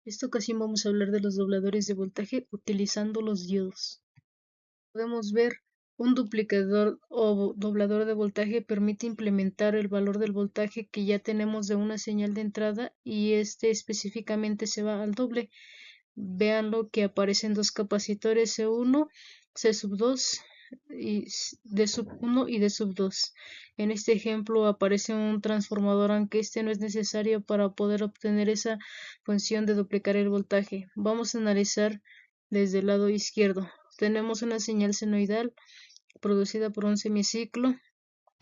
Esta ocasión vamos a hablar de los dobladores de voltaje utilizando los diodos. Podemos ver un duplicador o doblador de voltaje permite implementar el valor del voltaje que ya tenemos de una señal de entrada y este específicamente se va al doble. Veanlo que aparecen dos capacitores C1, C sub 2 y D sub 1 y D sub 2. En este ejemplo aparece un transformador, aunque este no es necesario para poder obtener esa función de duplicar el voltaje. Vamos a analizar desde el lado izquierdo. Tenemos una señal senoidal producida por un semiciclo.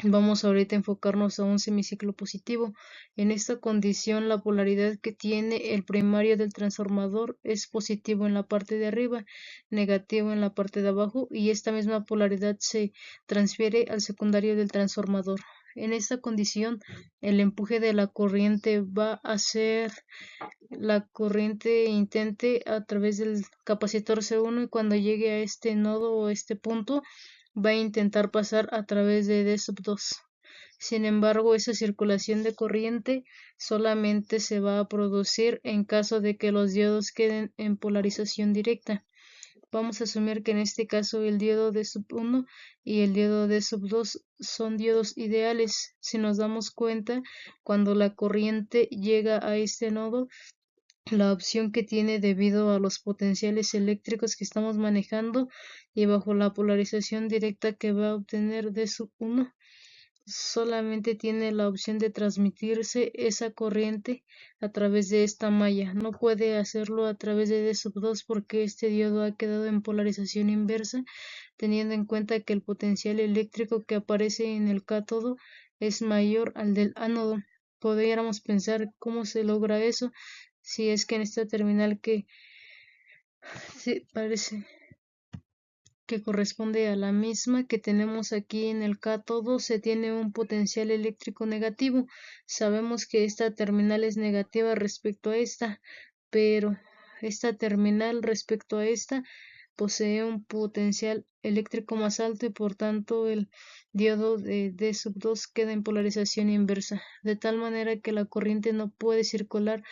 Vamos ahorita a enfocarnos a un semiciclo positivo. En esta condición, la polaridad que tiene el primario del transformador es positivo en la parte de arriba, negativo en la parte de abajo, y esta misma polaridad se transfiere al secundario del transformador. En esta condición, el empuje de la corriente va a ser la corriente intente a través del capacitor C1 y cuando llegue a este nodo o este punto va a intentar pasar a través de D sub 2. Sin embargo, esa circulación de corriente solamente se va a producir en caso de que los diodos queden en polarización directa. Vamos a asumir que en este caso el diodo D sub 1 y el diodo D sub 2 son diodos ideales. Si nos damos cuenta, cuando la corriente llega a este nodo, la opción que tiene debido a los potenciales eléctricos que estamos manejando y bajo la polarización directa que va a obtener D sub 1, solamente tiene la opción de transmitirse esa corriente a través de esta malla. No puede hacerlo a través de D sub 2 porque este diodo ha quedado en polarización inversa, teniendo en cuenta que el potencial eléctrico que aparece en el cátodo es mayor al del ánodo. Podríamos pensar cómo se logra eso, si es que en esta terminal que parece que corresponde a la misma que tenemos aquí en el cátodo se tiene un potencial eléctrico negativo. Sabemos que esta terminal es negativa respecto a esta, pero esta terminal respecto a esta posee un potencial eléctrico más alto y por tanto el diodo de D sub 2 queda en polarización inversa, de tal manera que la corriente no puede circular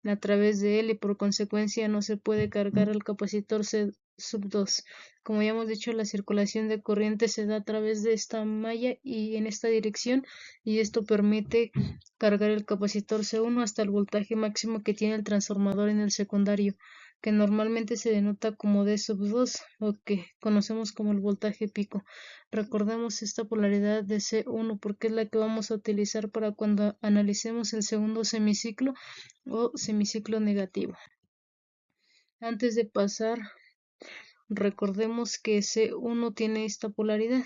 a través de él y por consecuencia no se puede cargar el capacitor C sub 2. Como ya hemos dicho, la circulación de corriente se da a través de esta malla y en esta dirección, y esto permite cargar el capacitor C1 hasta el voltaje máximo que tiene el transformador en el secundario, que normalmente se denota como D sub 2 o que conocemos como el voltaje pico. Recordemos esta polaridad de C1 porque es la que vamos a utilizar para cuando analicemos el segundo semiciclo o semiciclo negativo. Antes de pasar, recordemos que C1 tiene esta polaridad.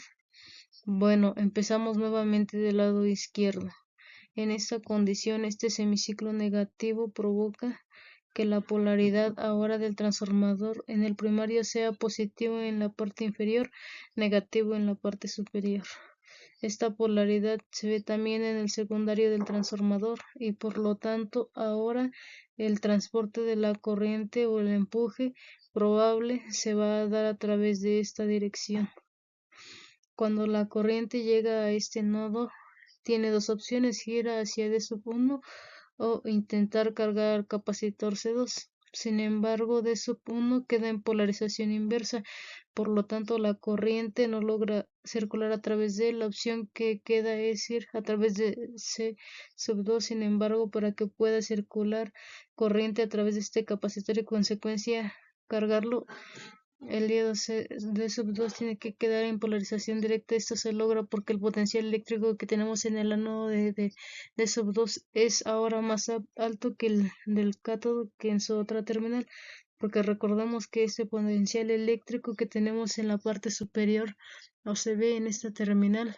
Bueno, empezamos nuevamente del lado izquierdo. En esta condición, este semiciclo negativo provoca que la polaridad ahora del transformador en el primario sea positivo en la parte inferior, negativo en la parte superior. Esta polaridad se ve también en el secundario del transformador y por lo tanto ahora el transporte de la corriente o el empuje probable se va a dar a través de esta dirección. Cuando la corriente llega a este nodo, tiene dos opciones: gira hacia D sub 1 o intentar cargar al capacitor C2. Sin embargo, D sub 1 queda en polarización inversa, por lo tanto la corriente no logra circular a través de él. La opción que queda es ir a través de C sub 2. Sin embargo, para que pueda circular corriente a través de este capacitor y consecuencia cargarlo, el diodo D sub 2 tiene que quedar en polarización directa. Esto se logra porque el potencial eléctrico que tenemos en el ánodo de D sub 2 es ahora más alto que el del cátodo, que en su otra terminal, porque recordamos que este potencial eléctrico que tenemos en la parte superior no se ve en esta terminal,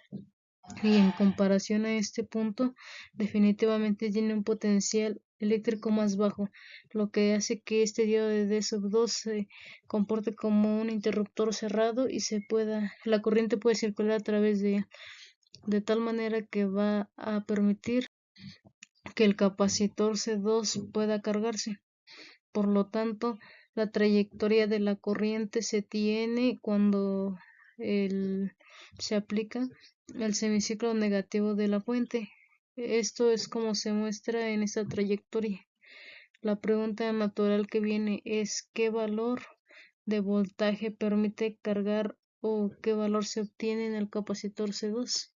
y en comparación a este punto definitivamente tiene un potencial eléctrico más bajo, lo que hace que este diodo de D sub 2 se comporte como un interruptor cerrado y la corriente puede circular a través de tal manera que va a permitir que el capacitor C2 pueda cargarse. Por lo tanto, la trayectoria de la corriente se tiene cuando se aplica el semiciclo negativo de la fuente. Esto es como se muestra en esta trayectoria. La pregunta natural que viene es ¿qué valor de voltaje permite cargar o qué valor se obtiene en el capacitor C2?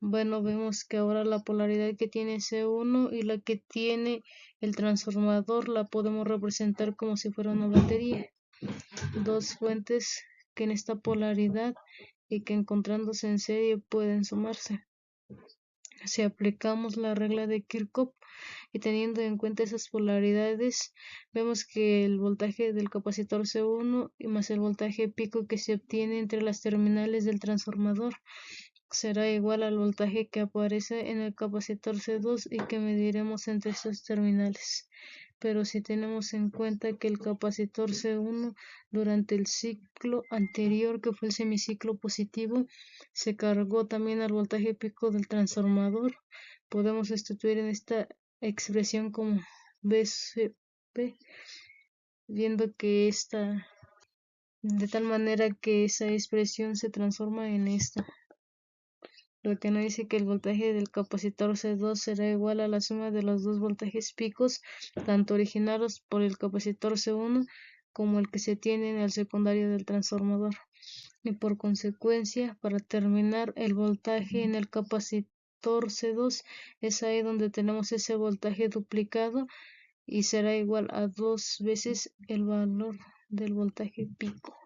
Bueno, vemos que ahora la polaridad que tiene C1 y la que tiene el transformador la podemos representar como si fuera una batería. Dos fuentes que en esta polaridad y que encontrándose en serie pueden sumarse. Si aplicamos la regla de Kirchhoff y teniendo en cuenta esas polaridades, vemos que el voltaje del capacitor C1 y más el voltaje pico que se obtiene entre las terminales del transformador será igual al voltaje que aparece en el capacitor C2 y que mediremos entre estos terminales. Pero si tenemos en cuenta que el capacitor C1 durante el ciclo anterior, que fue el semiciclo positivo, se cargó también al voltaje pico del transformador, podemos sustituir en esta expresión como VCP, viendo que esta, de tal manera que esa expresión se transforma en esta, lo que nos dice que el voltaje del capacitor C2 será igual a la suma de los dos voltajes picos, tanto originados por el capacitor C1 como el que se tiene en el secundario del transformador. Y por consecuencia, para terminar, el voltaje en el capacitor C2 es ahí donde tenemos ese voltaje duplicado y será igual a 2 veces el valor del voltaje pico.